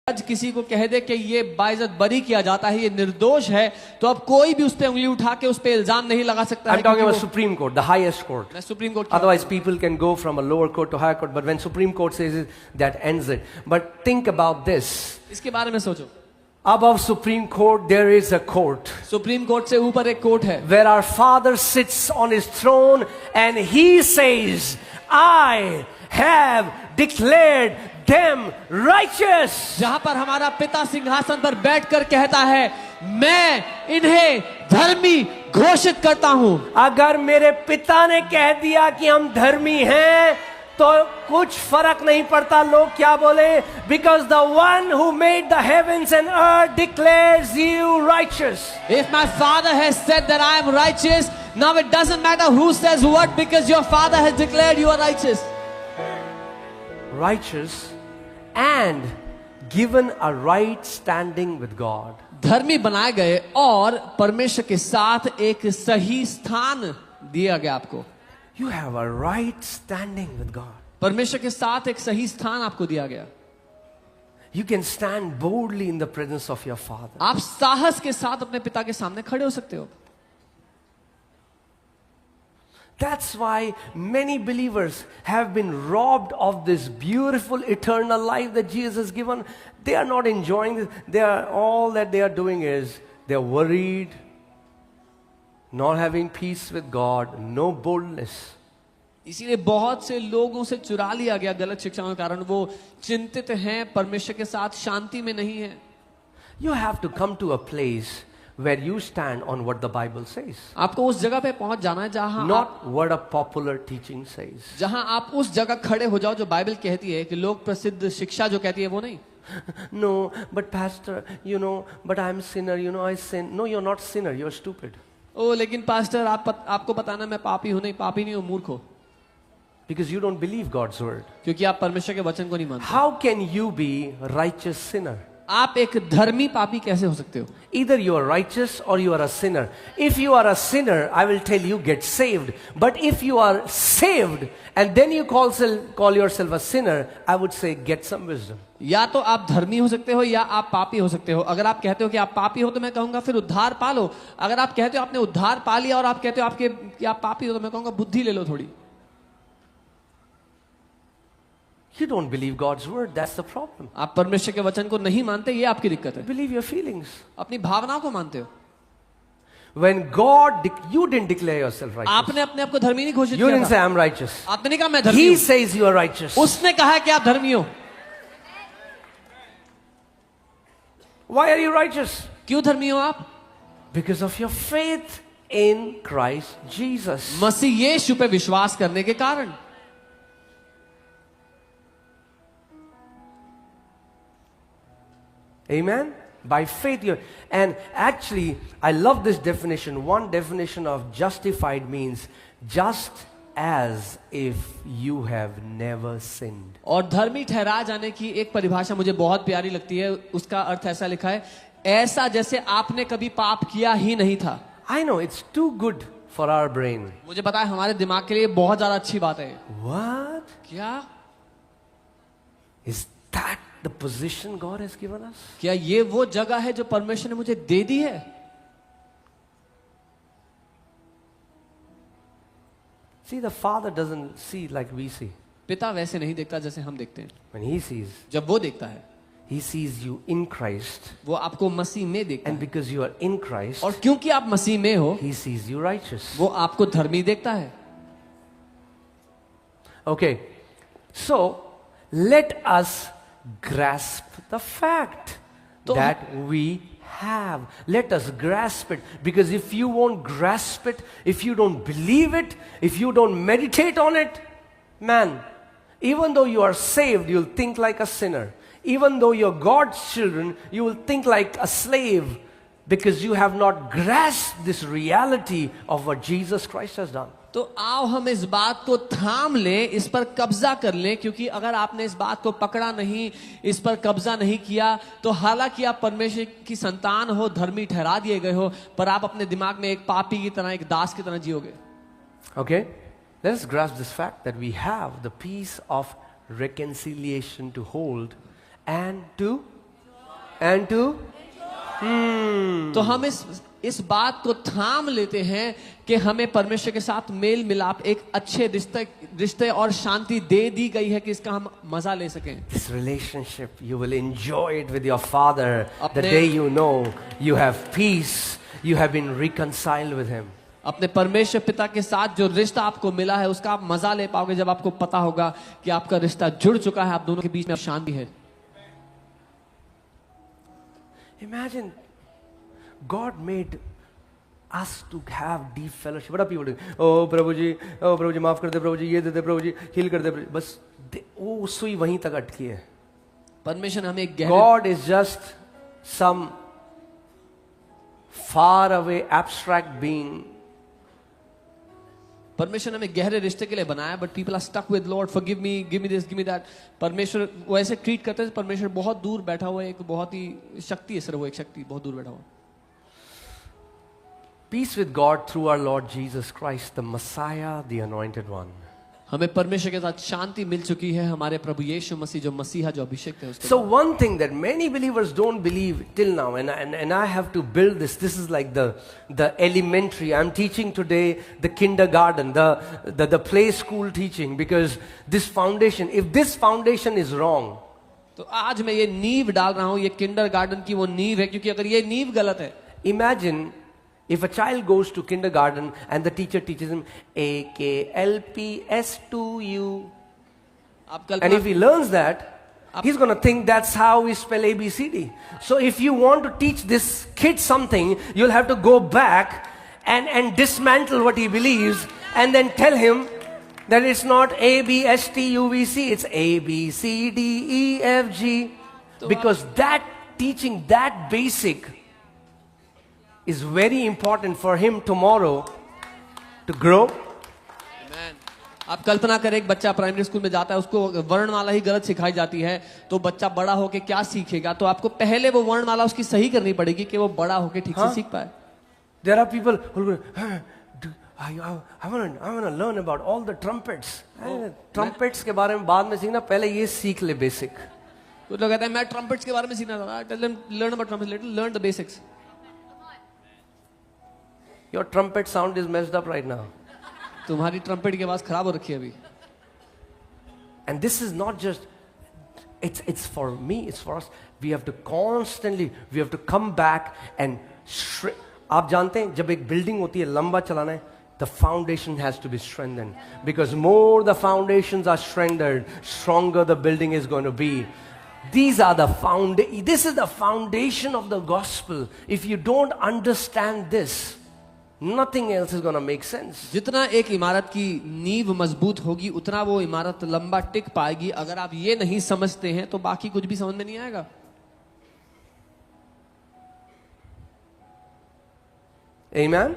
आज किसी को कह दे कि ये बाइज्जत बरी किया जाता है, ये निर्दोष है, तो अब कोई भी उस पे उंगली उठा के उस पे इल्जाम नहीं लगा सकता है। I'm talking about Supreme Court, the highest court. मैं supreme court Otherwise, people can go from a lower court to higher court. But when Supreme Court says it, that ends it. But think about this. इसके बारे में सोचो। Above Supreme Court, there is a court supreme court से ऊपर एक court है, where our Father sits on His throne and He says, I have declared them righteous. जहां पर हमारा पिता सिंहासन पर बैठकर कहता है, मैं इन्हें धर्मी घोषित करता हूं। अगर मेरे पिता ने कह दिया कि हम धर्मी हैं, तो कुछ फर्क नहीं पड़ता लोग क्या बोले, because the one who made the heavens and earth declares you righteous. If my father has said that I am righteous, now it doesn't matter who says what, because your father has declared you are righteous. Righteous and given a right standing with God. धर्मी बनाए गए और परमेश्वर के साथ एक सही स्थान दिया गया आपको। You have a right standing with God. परमेश्वर के साथ एक सही स्थान आपको दिया गया। You can stand boldly in the presence of your Father. आप साहस के साथ अपने पिता के सामने खड़े हो सकते हो। That's why many believers have been robbed of this beautiful eternal life that Jesus has given. They are not enjoying this. All that they are doing is they're worried, not having peace with God, no boldness. इसीलिए बहुत से लोगों से चुरा लिया गया गलत शिक्षाओं के कारण वो चिंतित हैं, परमेश्वर के साथ शांति में नहीं है। You have to come to a place where you stand on what the Bible says. आपको उस जगह पे पहुंच जाना है जहां Not what a popular teaching says. जहां आप उस जगह खड़े हो जाओ जो बाइबल कहती है, कि लोक प्रसिद्ध शिक्षा जो कहती है वो नहीं। No, but pastor, but I'm sinner, I sin. No, you're not sinner, you're stupid. ओ लेकिन पास्टर आपको बताना मैं पापी हूं। नहीं, पापी नहीं हूं, मूर्ख हो। Because you don't believe God's word. क्योंकि आप परमेश्वर के वचन को नहीं मानते। How can you be righteous sinner? आप एक धर्मी पापी कैसे हो सकते हो? Either you are righteous or you are a sinner. If you are a sinner, I will tell you, get saved. But if you are saved and then you call yourself a sinner, I would say, get some wisdom. या तो आप धर्मी हो सकते हो या आप पापी हो सकते हो। अगर आप कहते हो कि आप पापी हो तो मैं कहूंगा फिर उद्धार पा लो। अगर आप कहते हो आपने उद्धार पा लिया और आप कहते हो कि आप पापी हो तो मैं कहूंगा बुद्धि ले लो थोड़ी। You don't believe God's word, that's the problem. आप परमेश्वर के वचन को नहीं मानते, ये आपकी दिक्कत है। Believe your feelings. अपनी भावनाओं को मानते हो। When you didn't declare yourself righteous. आपने अपने आप को धर्मी नहीं घोषित You किया didn't था। say I'm righteous. आपने नहीं कहा मैं धर्मी He हूं। says you are righteous. उसने कहा है कि आप धर्मी हो। Why are you righteous? क्यों धर्मी हो आप? Because of your faith in Christ Jesus. मसीह यीशु पे विश्वास करने के कारण। Amen? By faith and actually, I love this definition. One definition of justified means just as if you have never sinned. और धर्मी ठहरा जाने की एक परिभाषा मुझे बहुत प्यारी लगती है। उसका अर्थ ऐसा लिखा है, ऐसा जैसे आपने कभी पाप किया ही नहीं था। I know it's too good for our brain. मुझे पता है हमारे दिमाग के लिए बहुत ज्यादा अच्छी बात है। What? क्या? Is that the position God has given us? क्या ये वो जगह है जो परमेश्वर ने मुझे दे दी है? See, the Father doesn't see like we see. पिता वैसे नहीं देखता जैसे हम देखते हैं। When He sees, जब वो देखता है, He sees you in Christ. वो आपको मसीह में देखता And है। because you are in Christ, और क्योंकि आप मसीह में हो, He sees you righteous. वो आपको धर्मी देखता है। Okay, so let us grasp the fact that we have. Let us grasp it, because if you won't grasp it, if you don't believe it, if you don't meditate on it, man, even though you are saved, you'll think like a sinner. Even though you're God's children, you will think like a slave, because you have not grasped this reality of what Jesus Christ has done. तो आओ हम इस बात को थाम लें, इस पर कब्जा कर लें, क्योंकि अगर आपने इस बात को पकड़ा नहीं, इस पर कब्जा नहीं किया, तो हालांकि आप परमेश्वर की संतान हो, धर्मी ठहरा दिए गए हो, पर आप अपने दिमाग में एक पापी की तरह, एक दास की तरह जियोगे। Okay, let us grasp this fact that we have the peace of reconciliation to hold and to and to तो हम इस बात को थाम लेते हैं कि हमें परमेश्वर के साथ मेल मिलाप, एक अच्छे रिश्ते और शांति दे दी गई है कि इसका हम मजा ले सकें. this relationship. You will enjoy it with your Father the अपने- day you know you have peace, you have been reconciled with Him. अपने परमेश्वर पिता के साथ जो रिश्ता आपको मिला है उसका आप मजा ले पाओगे जब आपको पता होगा कि आपका रिश्ता जुड़ चुका है, आप दोनों के बीच में शांति है. Imagine God made us to have deep fellowship. What are people doing? Oh प्रभु जी माफ कर दे प्रभु जी, ये दे दे प्रभु जी, हील कर दे प्रभु जी. बस वो सुई वहीं तक अटकी है. परमेश्वर हमें एक गहरे God is just some far away abstract being. परमेश्वर ने हमें गहरे रिश्ते के लिए बनाया, but people are stuck with Lord, forgive me, give me this, give me that. परमेश्वर वो ऐसे ट्रीट करते हैं, परमेश्वर बहुत दूर बैठा हुआ है, एक बहुत ही शक्ति है सर, वो एक शक्ति बहुत दूर बैठा हुआ है. Peace with God through our Lord Jesus Christ, the Messiah, the Anointed One. हमें परमेश्वर के साथ शांति मिल चुकी है, हमारे प्रभु यीशु मसीह जो मसीहा, जो अभिषेक है उसके. So one thing that many believers don't believe till now, and I have to build this. This is like the elementary. I'm teaching today the kindergarten, the play school teaching, because this foundation. If this foundation is wrong, तो आज मैं ये नींव डाल रहा हूँ, ये kindergarten की वो नींव है, क्योंकि अगर ये नींव गलत है. imagine if a child goes to kindergarten and the teacher teaches him A K L P S to U, आप and Kalpana if he learns that, he's going to think that's how we spell ABCD. So if you want to teach this kid something, you'll have to go back and dismantle what he believes and then tell him that it's not A B S T U V C, it's A B C D E F G. Because that teaching, that basic, is very important for him tomorrow to grow. आप कल्पना करें, एक बच्चा primary school में जाता है, उसको वर्णमाला ही गलत सिखाई जाती है, तो बच्चा बड़ा होके क्या सीखेगा? तो आपको पहले वो वर्णमाला उसकी सही करनी पड़ेगी कि वो बड़ा होके ठीक से सीख पाए. There are people who will go, I want to learn about all the trumpets. Trumpets के बारे में बाद में सीखना, पहले ये सीख ले basic. कुछ लोग कहते हैं मैं ट्रम्पेट्स के बारे में सीखना चाहता हूं. Tell them learn about trumpets, learn the basics. Your trumpet sound is messed up right now. तुम्हारी ट्रम्पेट की आवाज खराब हो रखी है अभी. And this is not just, it's for me, it's for us. We have to constantly, we have to come back and आप जानते हैं जब एक बिल्डिंग होती है लंबा चलाना है, the foundation has to be strengthened, because more the foundations are strengthened, stronger the building is going to be. These are the this is the foundation of the gospel. If you don't understand this, nothing else is going to make sense. जितना एक इमारत की नींव मजबूत होगी उतना वो इमारत लंबा टिक पाएगी. अगर आप ये नहीं समझते हैं तो बाकी कुछ भी समझ में नहीं आएगा. Amen.